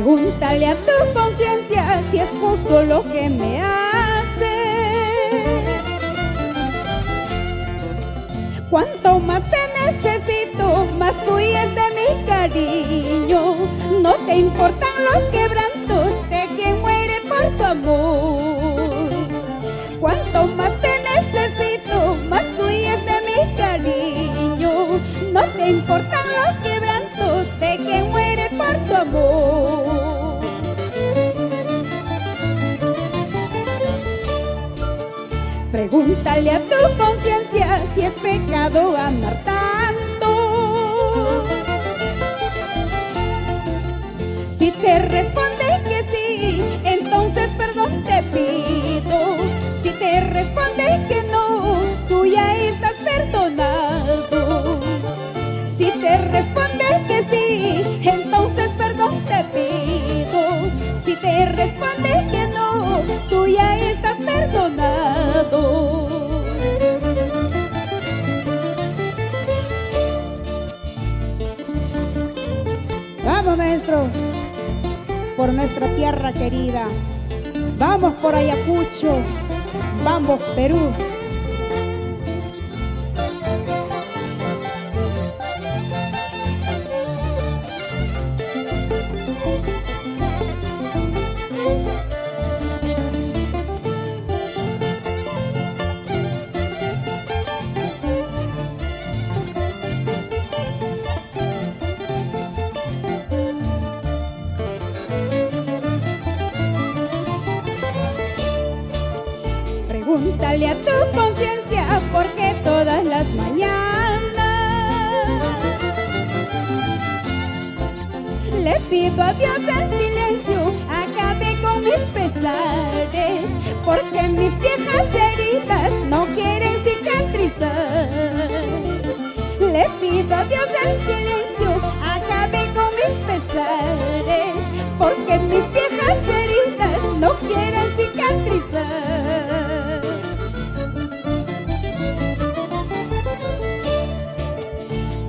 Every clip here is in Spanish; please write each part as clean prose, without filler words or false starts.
Pregúntale a tu conciencia si es justo lo que me hace. Cuanto más te necesito, más huyes de mi cariño. No te importan los quebrantos de quien muere por tu amor. Cuanto más te necesito, más huyes de mi cariño. No te importan los quebrantos de quien muere por tu amor. Pregúntale a tu conciencia si es pecado amar tanto. Si te responde que sí, entonces perdón te pido. Si te responde que no, tú ya estás perdonado. Si te responde que sí, entonces perdón te pido. Si te responde que no, tú ya estás perdonado. Vamos, maestro, por nuestra tierra querida. Vamos por Ayacucho, vamos Perú. Pregúntale a tu conciencia porque todas las mañanas le pido a Dios en silencio acabe con mis pesares, porque mis viejas heridas no quieren cicatrizar. Le pido a Dios en silencio acabe con mis pesares, porque mis viejas heridas no quieren cicatrizar.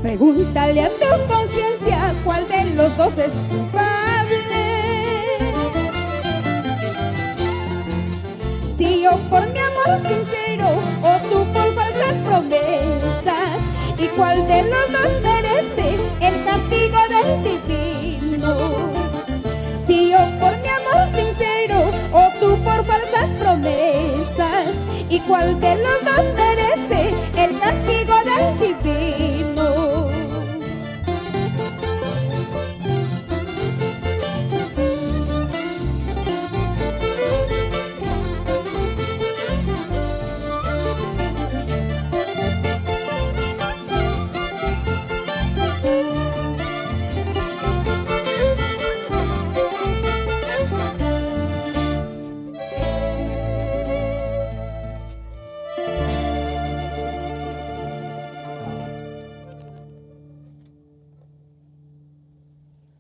Pregúntale a tu conciencia cuál de los dos es culpable. Si yo por mi amor sincero o tú por falsas promesas, y cuál de los dos merece el castigo del divino. Si yo por mi amor sincero o tú por falsas promesas, y cuál de los dos merece el castigo